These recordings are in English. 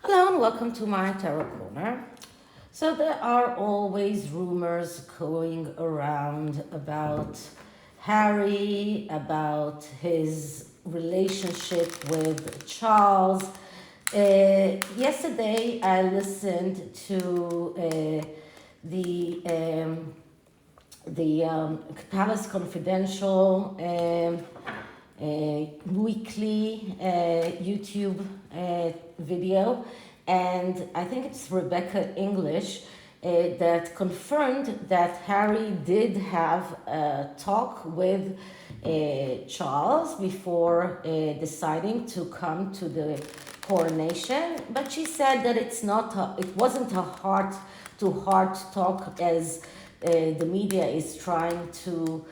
Hello and welcome to my Tarot Corner. So there are always rumors going around about Harry, about his relationship with Charles. Yesterday I listened to the Palace Confidential weekly YouTube video, and I think it's Rebecca English that confirmed that Harry did have a talk with Charles before deciding to come to the coronation, but she said that it wasn't a heart-to-heart talk as the media is trying to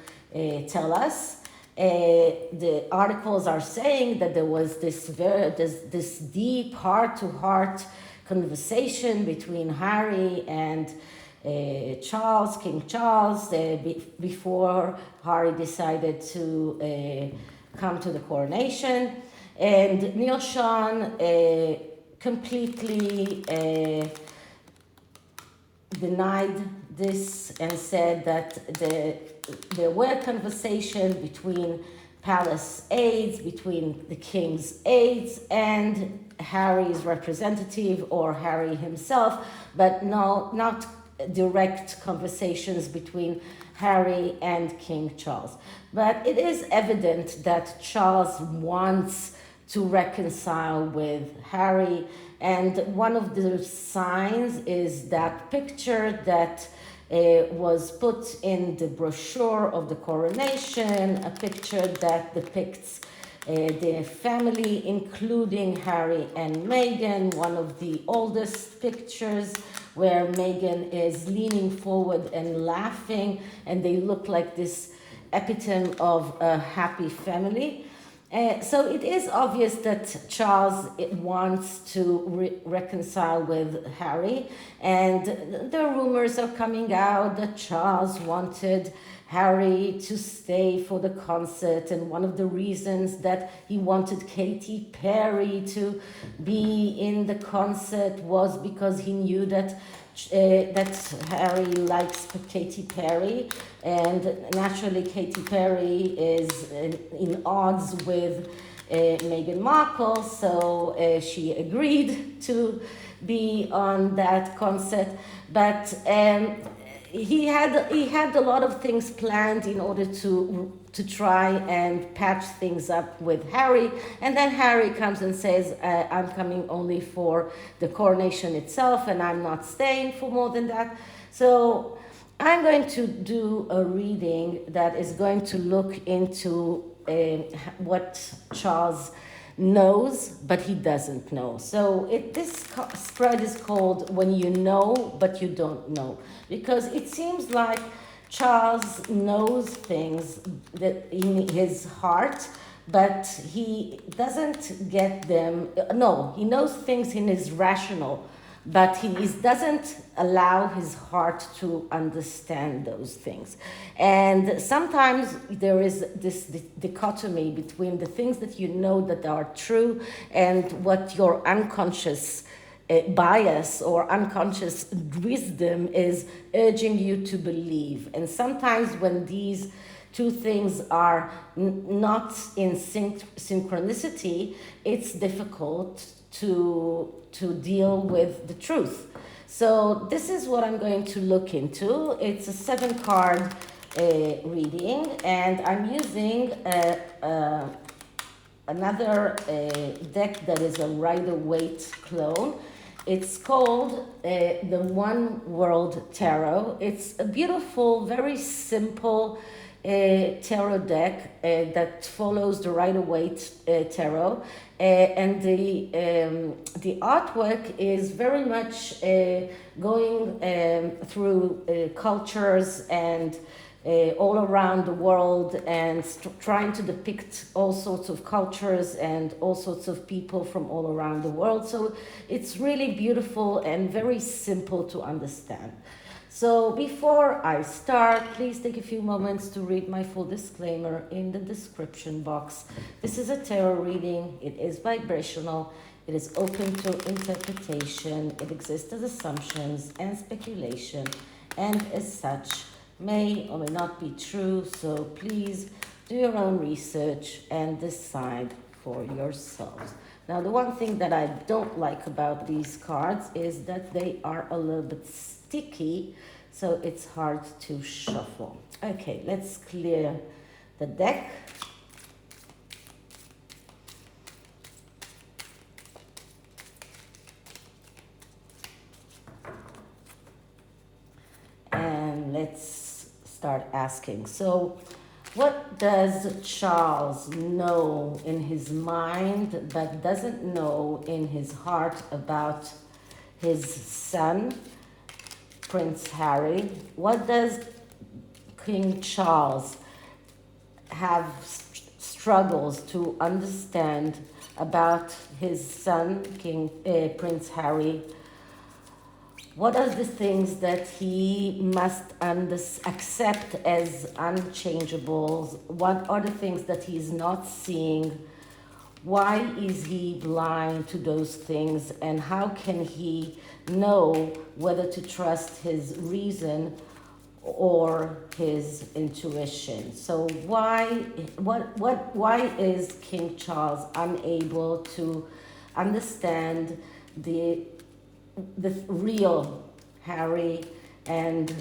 tell us. The articles are saying that there was this deep heart-to-heart conversation between Harry and King Charles, before Harry decided to come to the coronation. And Neil Sean completely denied this and said that there were conversations between palace aides, between the king's aides and Harry's representative or Harry himself, but no, not direct conversations between Harry and King Charles. But it is evident that Charles wants to reconcile with Harry, and one of the signs is that picture that was put in the brochure of the coronation, a picture that depicts the family, including Harry and Meghan, one of the oldest pictures where Meghan is leaning forward and laughing, and they look like this epitome of a happy family. So it is obvious that Charles wants to reconcile with Harry, and the rumors are coming out that Charles wanted Harry to stay for the concert, and one of the reasons that he wanted Katy Perry to be in the concert was because he knew that Harry likes Katy Perry, and naturally Katy Perry is in odds with Meghan Markle, so she agreed to be on that concert. But he had a lot of things planned in order to try and patch things up with Harry, and then Harry comes and says, I'm coming only for the coronation itself and I'm not staying for more than that. So I'm going to do a reading that is going to look into what Charles knows but he doesn't know. So this spread is called When You Know But You Don't Know, because it seems like Charles knows things that in his heart, but he doesn't get them. No, he knows things in his rational, but he doesn't allow his heart to understand those things. And sometimes there is this dichotomy between the things that you know that are true and what your unconscious bias or unconscious wisdom is urging you to believe. And sometimes when these two things are not in synchronicity, it's difficult to deal with the truth. So this is what I'm going to look into. It's a 7-card reading, and I'm using another deck that is a Rider-Waite clone. It's called the One World Tarot. It's a beautiful, very simple tarot deck that follows the Rider-Waite tarot, and the artwork is very much going through cultures and all around the world, and trying to depict all sorts of cultures and all sorts of people from all around the world. So it's really beautiful and very simple to understand. So before I start, please take a few moments to read my full disclaimer in the description box. This is a tarot reading. It is vibrational. It is open to interpretation. It exists as assumptions and speculation, and as such may or may not be true. So please do your own research and decide for yourselves. Now, the one thing that I don't like about these cards is that they are a little bit sticky, so it's hard to shuffle. Okay, let's clear the deck. And let's start asking. So, what does Charles know in his mind but doesn't know in his heart about his son, Prince Harry? What does King Charles have struggles to understand about his son, Prince Harry? What are the things that he must accept as unchangeables? What are the things that he is not seeing? Why is he blind to those things? And how can he know whether to trust his reason or his intuition? So why is King Charles unable to understand the real Harry, and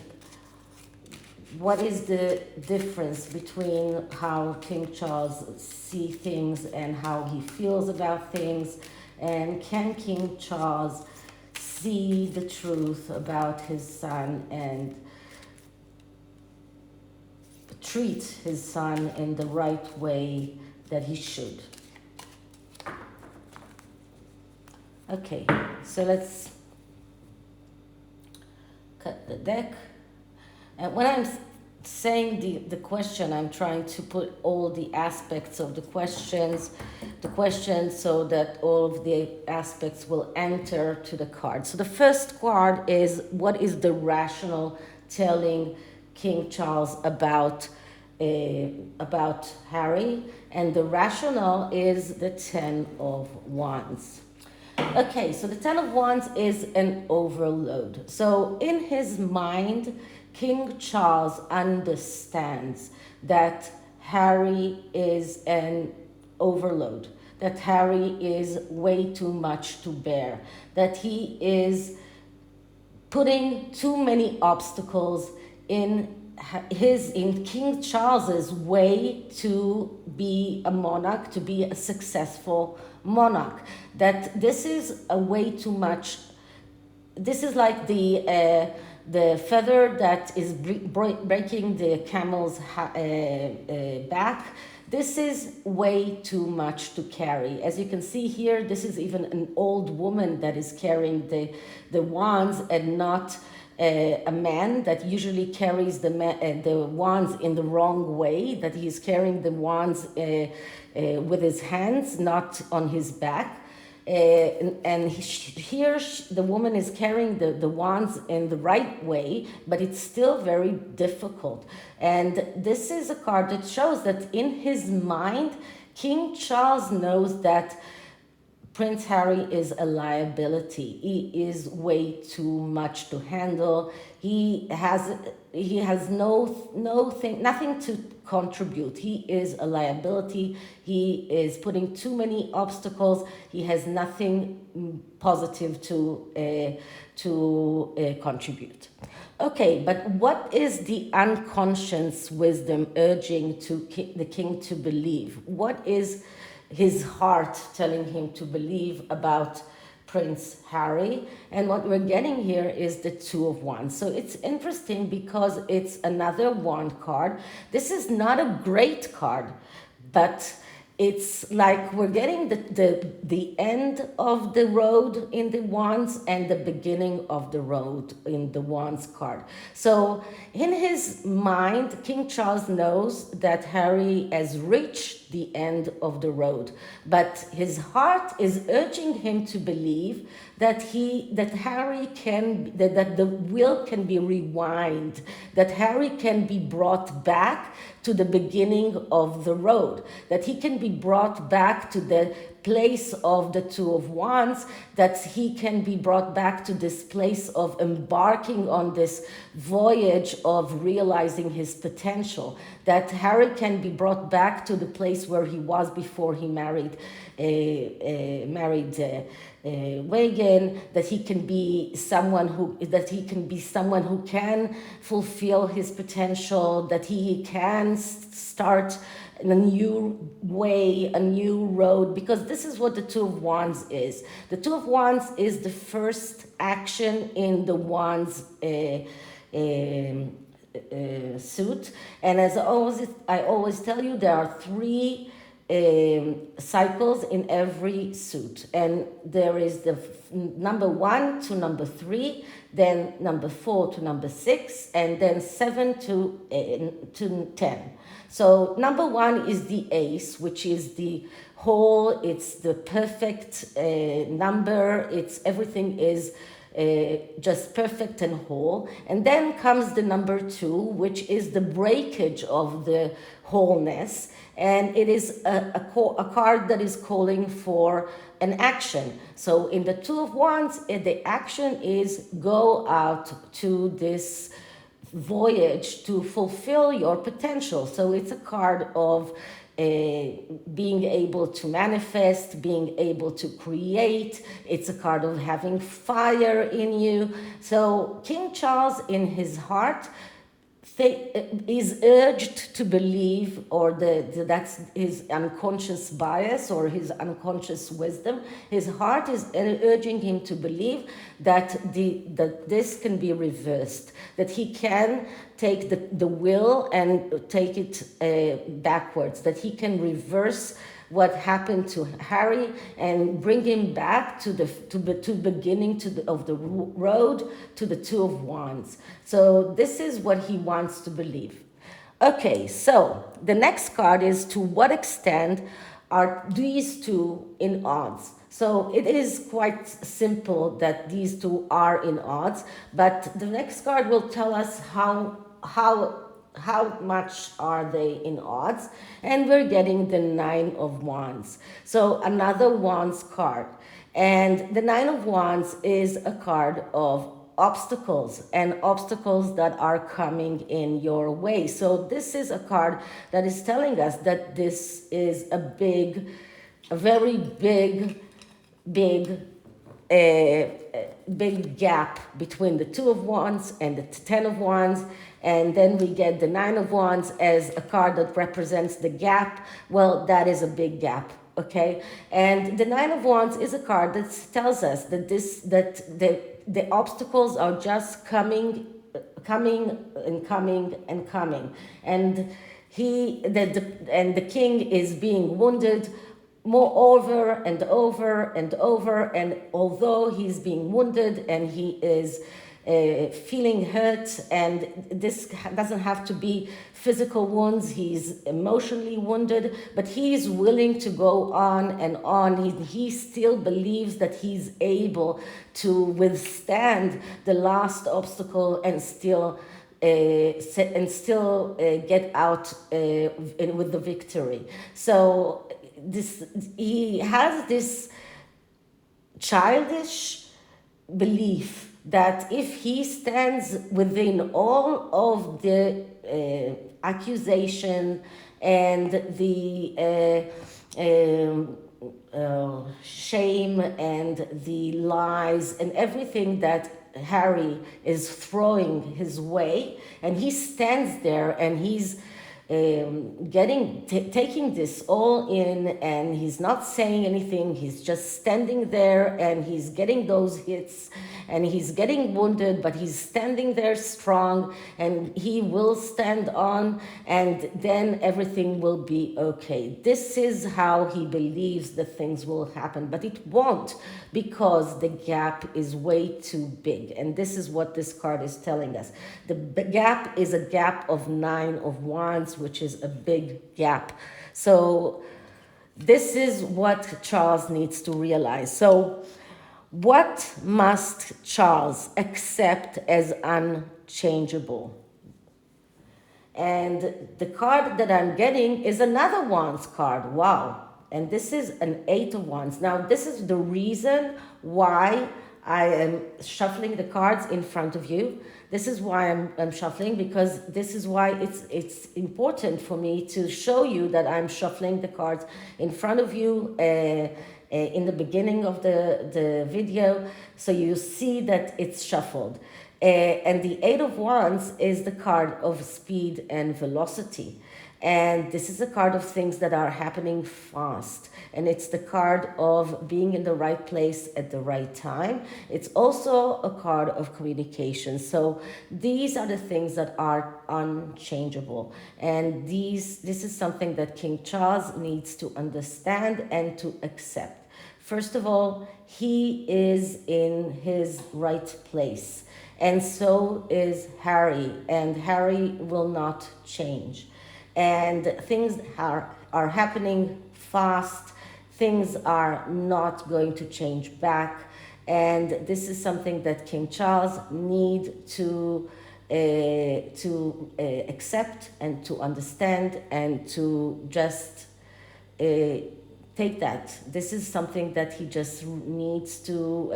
what is the difference between how King Charles sees things and how he feels about things, and can King Charles see the truth about his son and treat his son in the right way that he should? Okay, so let's cut the deck. And when I'm saying the question, I'm trying to put all the aspects of the questions so that all of the aspects will enter to the card. So the first card is, what is the rational telling King Charles about Harry? And the rationale is the Ten of Wands. Okay, so the Ten of Wands is an overload. So in his mind, King Charles understands that Harry is an overload, that Harry is way too much to bear, that he is putting too many obstacles in King Charles's way to be a monarch, to be a successful monarch. That this is a way too much. This is like the feather that is breaking the camel's back. This is way too much to carry. As you can see here, this is even an old woman that is carrying the wands, and not a man that usually carries the wands in the wrong way, that he is carrying the wands with his hands, not on his back. Here the woman is carrying the wands in the right way, but it's still very difficult. And this is a card that shows that in his mind, King Charles knows that Prince Harry is a liability. He is way too much to handle. He has nothing to contribute. He is a liability. He is putting too many obstacles. He has nothing positive to contribute. Okay, but what is the unconscious wisdom urging the king to believe? What is his heart telling him to believe about Prince Harry? And what we're getting here is the Two of Wands. So it's interesting because it's another wand card. This is not a great card, but it's like we're getting the end of the road in the wands and the beginning of the road in the wands card. So in his mind, King Charles knows that Harry has reached the end of the road, but his heart is urging him to believe that Harry can, that the will can be rewind, that Harry can be brought back to the beginning of the road, that he can be brought back to the place of the Two of Wands, that he can be brought back to this place of embarking on this voyage of realizing his potential, that Harry can be brought back to the place where he was before he married Meghan, that he can be someone who can fulfill his potential, that he can start in a new way, a new road, because this is what the Two of Wands is. The Two of Wands is the first action in the Wands suit, and as I always tell you, there are three cycles in every suit, and there is the number 1 to number 3, then number 4 to number 6, and then 7 to 10. So number 1 is the ace, which is the whole, it's the perfect number, it's everything is just perfect and whole. And then comes the number 2, which is the breakage of the wholeness, and it is a card that is calling for an action. So in the Two of Wands, the action is go out to this voyage to fulfill your potential. So it's a card of being able to manifest, being able to create. It's a card of having fire in you. So King Charles, in his heart, is urged to believe, or that's his unconscious bias or his unconscious wisdom. His heart is urging him to believe that this can be reversed, that he can take the will and take it backwards, that he can reverse what happened to Harry and bring him back to the beginning of the road to the Two of Wands. So this is what he wants to believe. Okay, so the next card is, to what extent are these two in odds? So it is quite simple that these two are in odds, but the next card will tell us how much are they in odds, and we're getting the Nine of Wands. So another Wands card, and the Nine of Wands is a card of obstacles, and obstacles that are coming in your way. So this is a card that is telling us that this is a very big gap between the Two of Wands and the Ten of Wands. And then we get the Nine of Wands as a card that represents the gap. Well, that is a big gap, okay? And the Nine of Wands is a card that tells us that the obstacles are just coming and coming. And the king is being wounded more over and over and over, and although he's being wounded and he is feeling hurt, and this doesn't have to be physical wounds, he's emotionally wounded, but he's willing to go on and on. He still believes that he's able to withstand the last obstacle and still get out with the victory. So he has this childish belief that if he stands within all of the accusation and the shame and the lies and everything that Harry is throwing his way, and he stands there and he's taking this all in, and he's not saying anything, he's just standing there, and he's getting those hits and he's getting wounded, but he's standing there strong, and he will stand on, and then everything will be okay. This is how he believes that things will happen, but it won't, because the gap is way too big. And this is what this card is telling us. The gap is a gap of Nine of Wands, which is a big gap. So this is what Charles needs to realize. So what must Charles accept as unchangeable? And the card that I'm getting is another Wands card. Wow. And this is an 8 of Wands. Now, this is the reason why I am shuffling the cards in front of you. This is why I'm shuffling, because this is why it's important for me to show you that I'm shuffling the cards in front of you in the beginning of the video, so you see that it's shuffled. And the 8 of Wands is the card of speed and velocity. And this is a card of things that are happening fast. And it's the card of being in the right place at the right time. It's also a card of communication. So these are the things that are unchangeable. And this is something that King Charles needs to understand and to accept. First of all, he is in his right place. And so is Harry. And Harry will not change. And things are happening fast. Things are not going to change back. And this is something that King Charles need to accept and to understand and to just take that. This is something that he just needs to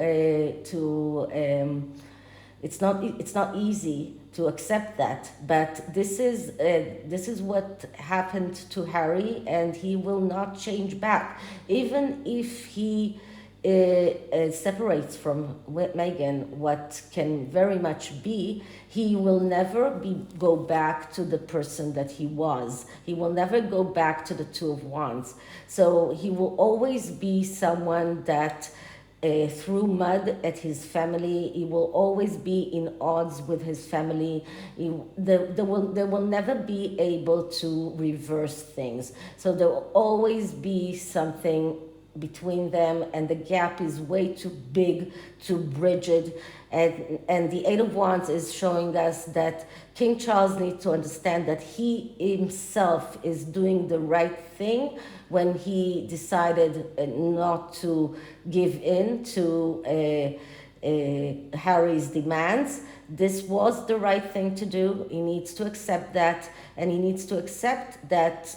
it's not easy to accept that, but this is what happened to Harry, and he will not change back. Even if he separates from Meghan, what can very much be, he will never go back to the person that he was. He will never go back to the 2 of Wands. So he will always be someone that threw mud at his family. He will always be in odds with his family. They will never be able to reverse things. So there will always be something between them, and the gap is way too big to bridge it. And the 8 of Wands is showing us that King Charles needs to understand that he himself is doing the right thing when he decided not to give in to Harry's demands. This was the right thing to do. He needs to accept that, and he needs to accept that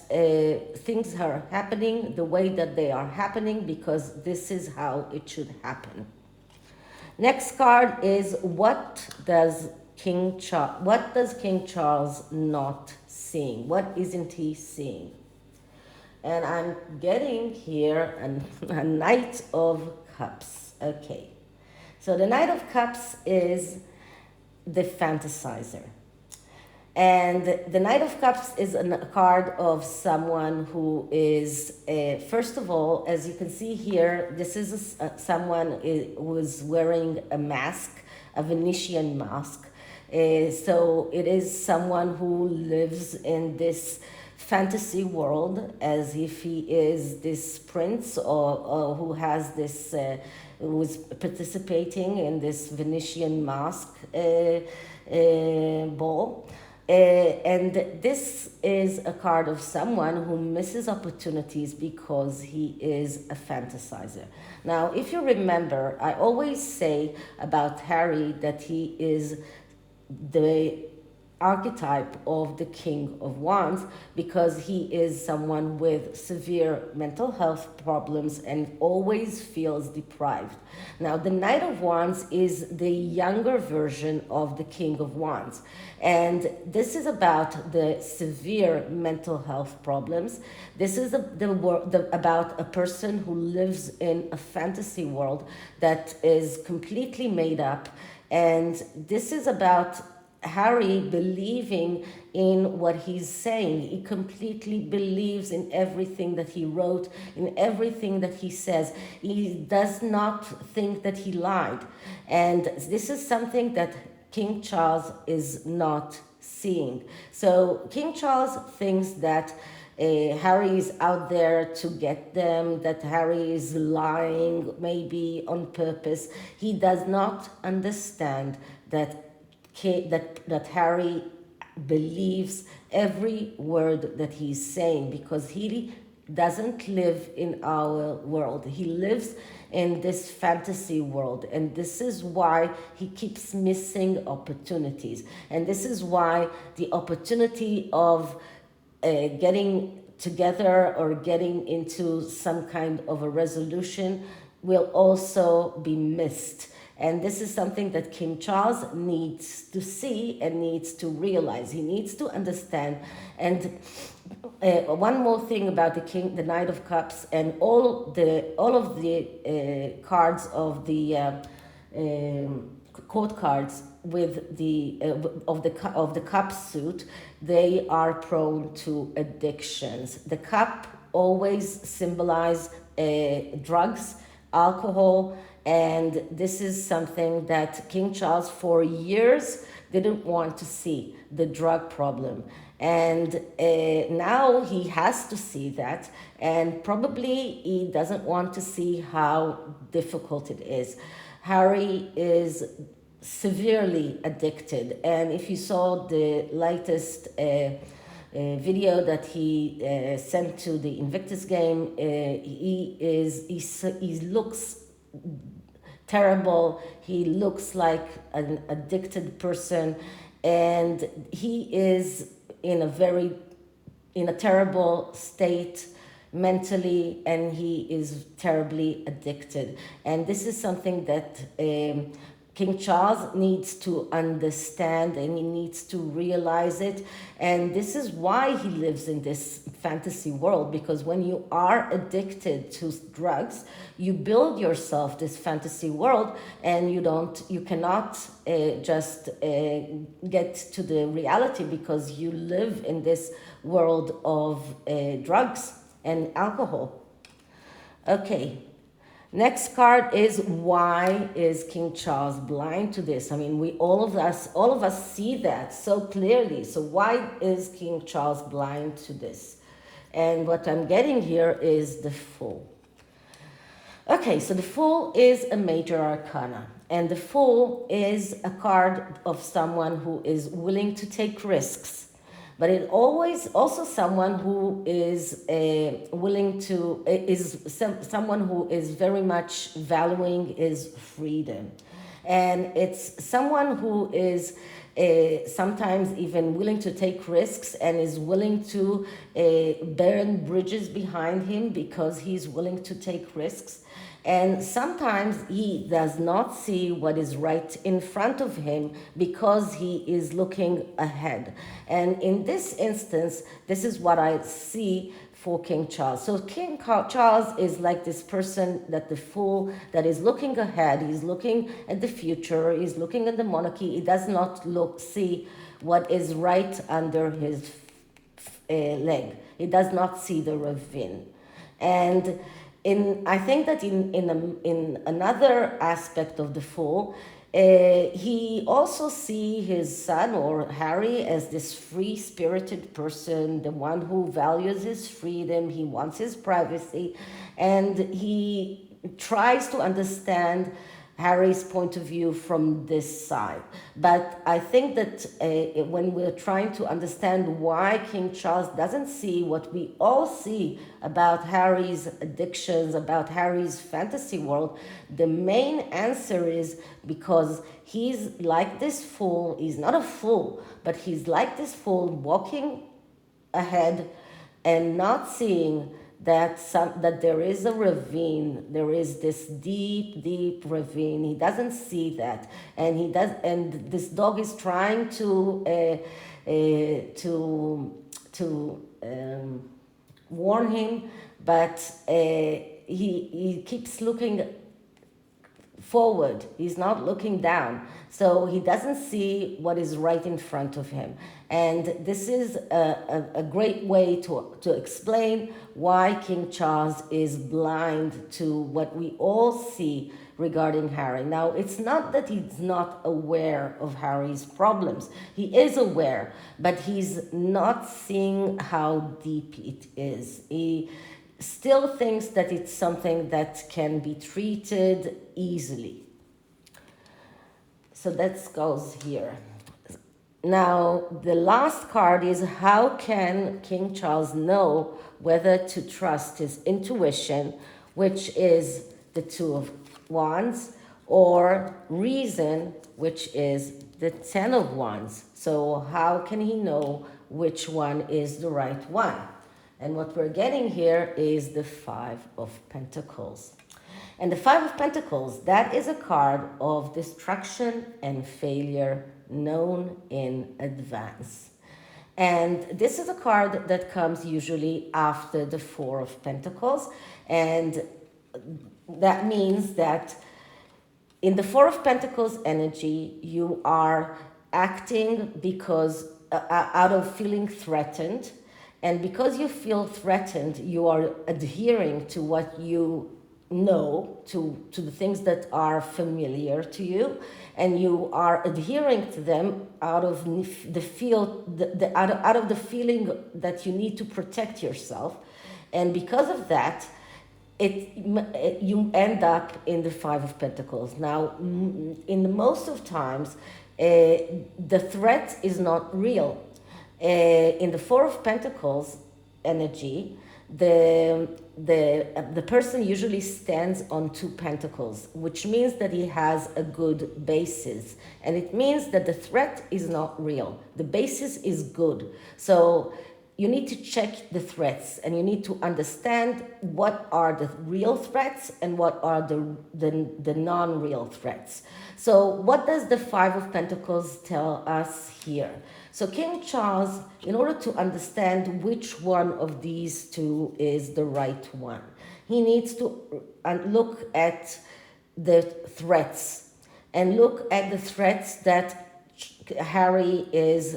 things are happening the way that they are happening, because this is how it should happen. Next card is what does King Charles not seeing? What isn't he seeing? And I'm getting here a Knight of Cups. Okay. So the Knight of Cups is the fantasizer. And the Knight of Cups is a card of someone who is, first of all, as you can see here, this is someone who is wearing a mask, a Venetian mask. So it is someone who lives in this fantasy world as if he is this prince or who has this, who is participating in this Venetian mask ball. And this is a card of someone who misses opportunities because he is a fantasizer. Now, if you remember, I always say about Harry that he is the archetype of the King of Wands, because he is someone with severe mental health problems and always feels deprived. Now, the Knight of Wands is the younger version of the King of Wands, and this is about the severe mental health problems. This is about a person who lives in a fantasy world that is completely made up, and this is about Harry believing in what he's saying. He completely believes in everything that he wrote, in everything that he says. He does not think that he lied. And this is something that King Charles is not seeing. So King Charles thinks that Harry is out there to get them, that Harry is lying, maybe on purpose. He does not understand that Harry believes every word that he's saying, because he doesn't live in our world. He lives in this fantasy world, and this is why he keeps missing opportunities. And this is why the opportunity of getting together or getting into some kind of a resolution will also be missed. And this is something that King Charles needs to see and needs to realize. He needs to understand. And one more thing about the Knight of Cups, and all of the cards of the court cards with the of the cup suit, they are prone to addictions. The cup always symbolize drugs, alcohol, and this is something that King Charles for years didn't want to see, the drug problem. And now he has to see that, and probably he doesn't want to see how difficult it is. Harry is severely addicted, and if you saw the latest video that he sent to the Invictus game, he looks terrible. He looks like an addicted person, and he is in a terrible state mentally, and he is terribly addicted. And this is something that King Charles needs to understand, and he needs to realize it. And this is why he lives in this fantasy world, because when you are addicted to drugs, you build yourself this fantasy world, and you cannot just get to the reality, because you live in this world of drugs and alcohol. Okay. Next card is, why is King Charles blind to this? I mean, all of us see that so clearly. So why is King Charles blind to this? And what I'm getting here is the Fool. Okay, so the Fool is a major arcana, and the Fool is a card of someone who is willing to take risks. But it always also someone who is someone who is very much valuing his freedom. And it's someone who is sometimes even willing to take risks, and is willing to burn bridges behind him because he's willing to take risks. And sometimes he does not see what is right in front of him because he is looking ahead. And in this instance, this is what I see for King Charles. So King Charles is like this person, that the Fool, that is looking ahead. He's looking at the future. He's looking at the monarchy. He does not see what is right under his leg. He does not see the ravine. And I think that in another aspect of the Fool, he also see his son, or Harry, as this free-spirited person, the one who values his freedom. He wants his privacy, and he tries to understand Harry's point of view from this side. But I think that when we're trying to understand why King Charles doesn't see what we all see about Harry's addictions, about Harry's fantasy world, the main answer is because he's like this Fool. He's not a fool, but he's like this Fool, walking ahead and not seeing that there is a ravine. There is this deep ravine. He doesn't see that, and this dog is trying to warn him, but he keeps looking forward. He's not looking down, so he doesn't see what is right in front of him. And this is a great way to explain why King Charles is blind to what we all see regarding Harry. Now, it's not that he's not aware of Harry's problems. He is aware, but he's not seeing how deep it is. He still thinks that it's something that can be treated easily. So that goes here. Now, the last card is, how can King Charles know whether to trust his intuition, which is the Two of Wands, or reason, which is the Ten of Wands? So how can he know which one is the right one? And what we're getting here is the Five of Pentacles. And the Five of Pentacles, that is a card of destruction and failure known in advance. And this is a card that comes usually after the Four of Pentacles. And that means that in the Four of Pentacles energy, you are acting because out of feeling threatened. And because you feel threatened, you are adhering to what you know, to the things that are familiar to you, and you are adhering to them out of the out of the feeling that you need to protect yourself. And because of that, you end up in the Five of Pentacles. Now, in the most of times, the threat is not real. In the Four of Pentacles energy, the person usually stands on two pentacles, which means that he has a good basis, and it means that the threat is not real. The basis is good. So you need to check the threats, and you need to understand what are the real threats and what are the non-real threats. So what does the Five of Pentacles tell us here? So King Charles, in order to understand which one of these two is the right one, he needs to look at the threats, and look at the threats that Harry is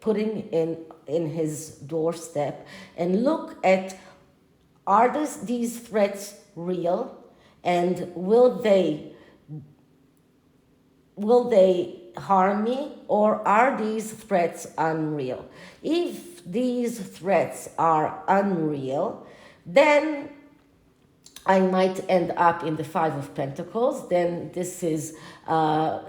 putting in his doorstep, and look at, are these threats real, and will they harm me, or are these threats unreal? If these threats are unreal, then I might end up in the Five of Pentacles. Then this is a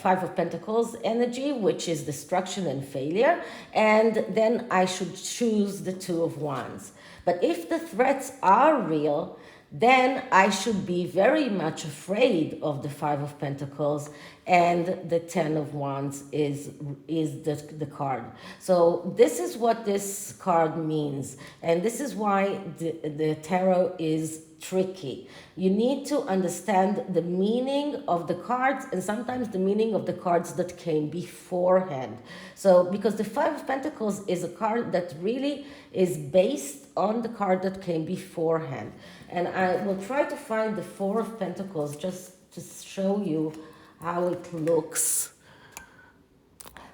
Five of Pentacles energy, which is destruction and failure, and then I should choose the Two of Wands. But if the threats are real, then I should be very much afraid of the Five of Pentacles, and the Ten of Wands is the card. So this is what this card means, and this is why the tarot is tricky. You need to understand the meaning of the cards, and sometimes the meaning of the cards that came beforehand. So because the Five of Pentacles is a card that really is based on the card that came beforehand. And I will try to find the Four of Pentacles just to show you how it looks.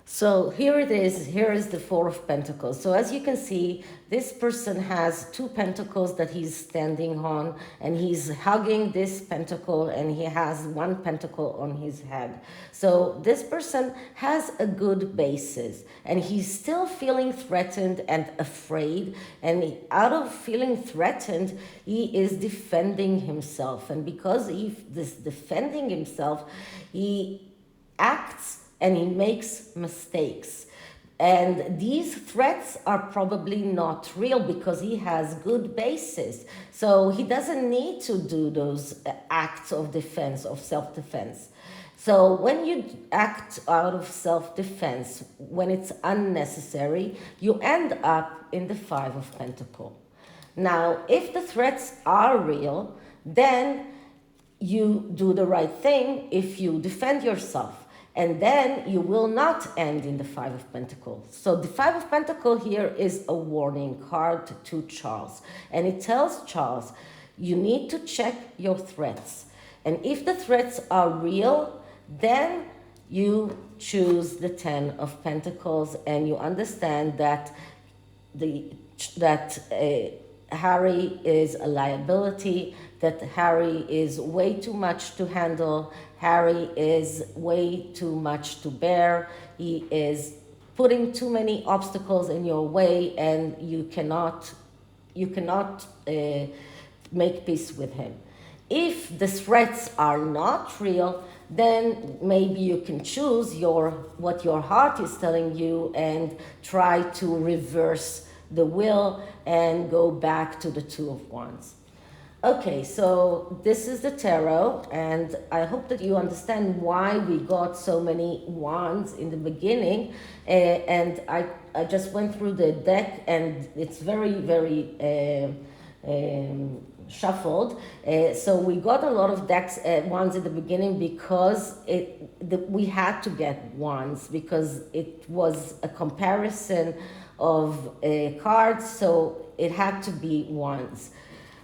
So here it is. Here is the Four of Pentacles. So as you can see, this person has two pentacles that he's standing on, and he's hugging this pentacle, and he has one pentacle on his head. So this person has a good basis, and he's still feeling threatened and afraid, and out of feeling threatened, he is defending himself. And because he's defending himself, he acts and he makes mistakes. And these threats are probably not real because he has good basis. So he doesn't need to do those acts of defense, of self-defense. So when you act out of self-defense, when it's unnecessary, you end up in the Five of Pentacles. Now, if the threats are real, then you do the right thing if you defend yourself. And then you will not end in the Five of Pentacles. So the Five of Pentacles here is a warning card to Charles. And it tells Charles, you need to check your threats. And if the threats are real, then you choose the Ten of Pentacles, and you understand that Harry is a liability, that Harry is way too much to handle, Harry is way too much to bear, he is putting too many obstacles in your way, and you cannot make peace with him. If the threats are not real, then maybe you can choose what your heart is telling you and try to reverse the will and go back to the Two of Wands. Okay, so this is the tarot, and I hope that you understand why we got so many wands in the beginning. And I just went through the deck, and it's very, very shuffled. So we got a lot of decks wands in the beginning because we had to get wands because it was a comparison of cards, so it had to be wands.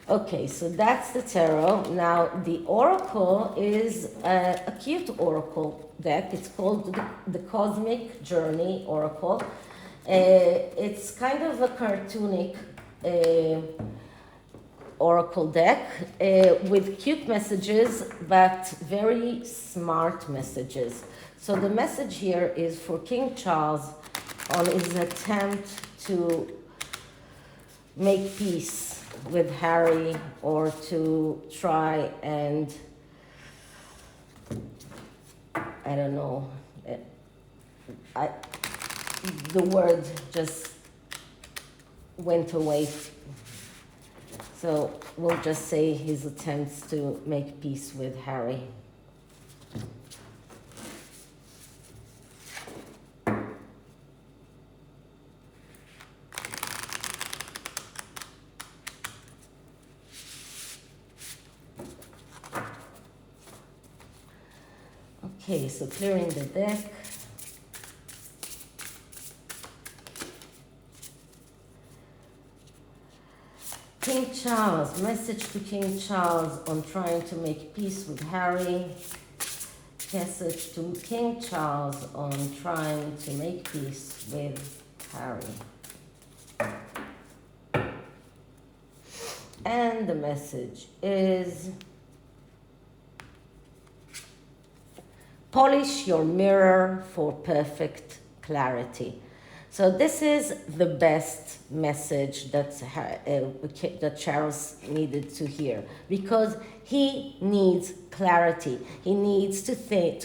Okay, so that's the tarot. Now, the oracle is a cute oracle deck. It's called the Cosmic Journey Oracle. It's kind of a cartoonic oracle deck with cute messages, but very smart messages. So the message here is for King Charles on his attempt to make peace with Harry, or to try and, I don't know, the word just went away. So we'll just say his attempts to make peace with Harry. Okay, so clearing the deck. King Charles, message to King Charles on trying to make peace with Harry. Message to King Charles on trying to make peace with Harry. And the message is: polish your mirror for perfect clarity. So this is the best message that Charles needed to hear, because he needs clarity. He needs to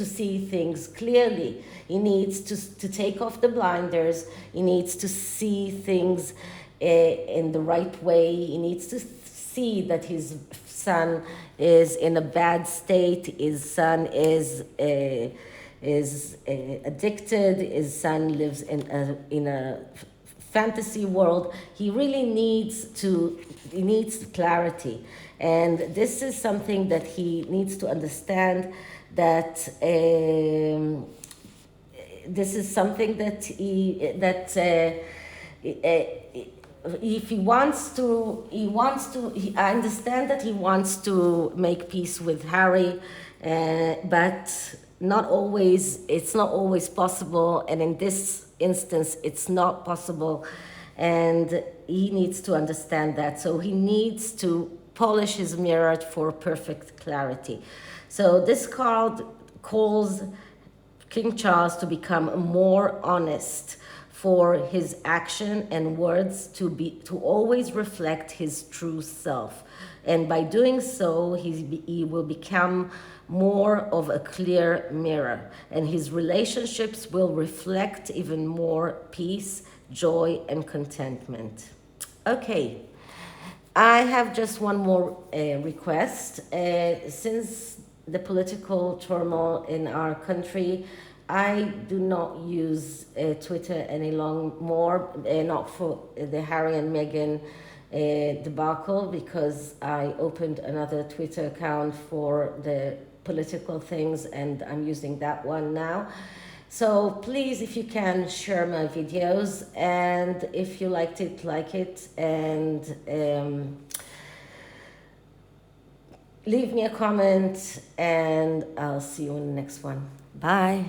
see things clearly. He needs to take off the blinders. He needs to see things in the right way. He needs to see that his son is in a bad state. His son is addicted. His son lives in a fantasy world. He really needs clarity, and this is something that he needs to understand. That this is something that if he wants to, I understand that he wants to make peace with Harry, but not always, it's not always possible. And in this instance, it's not possible. And he needs to understand that. So he needs to polish his mirror for perfect clarity. So this card calls King Charles to become more honest, for his action and words to always reflect his true self. And by doing so, he will become more of a clear mirror, and his relationships will reflect even more peace, joy, and contentment. Okay, I have just one more request. Since the political turmoil in our country, I do not use Twitter any more, not for the Harry and Meghan debacle, because I opened another Twitter account for the political things, and I'm using that one now. So please, if you can, share my videos, and if you liked it, like it, and leave me a comment, and I'll see you in the next one. Bye.